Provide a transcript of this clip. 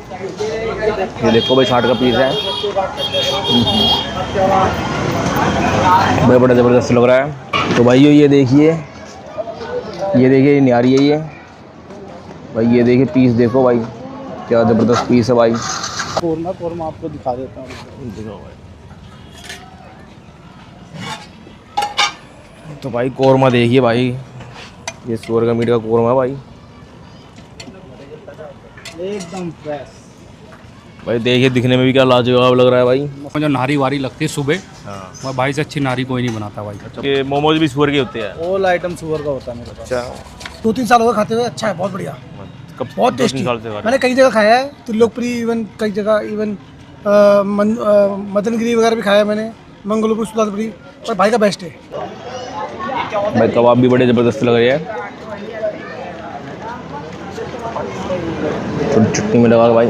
ये देखो भाई 60 का पीस है भाई, बड़ा ज़बरदस्त लग रहा है। तो भाई ये देखिए ये निहारी है ये भाई, ये देखिए पीस देखो भाई, क्या ज़बरदस्त पीस है भाई। कोरमा आपको दिखा देता हूँ। देखो भाई, तो भाई कोरमा देखिए भाई, ये सुअर का मीट का कोरमा है भाई। एकदम फ्रेश भाई देखिए दिखने में भी क्या लाजवाब लग रहा है भाई। जो नारी वारी लगती है सुबह, हाँ वह भाई से अच्छी नारी कोई नहीं बनाता भाई। ये मोमोज भी सुअर के होते हैं। ऑल आइटम सुअर का होता है मेरे पास। अच्छा 2-3 साल हो गए खाते हुए, अच्छा है, बहुत बढ़िया, कब बहुत 2-3 टेस्टी। साल से खा रहे मैंने कई जगह खाया है, त्रिलोकपुरी इवन कई जगह, इवन मदनगिरी वगैरह भी खाया है मैंने, मंगलपुर सुल्तानपुरी, पर भाई का बेस्ट है। हैं। भाई कबाब भी बड़े ज़बरदस्त लग रहे हैं, चटनी में लगा के भाई।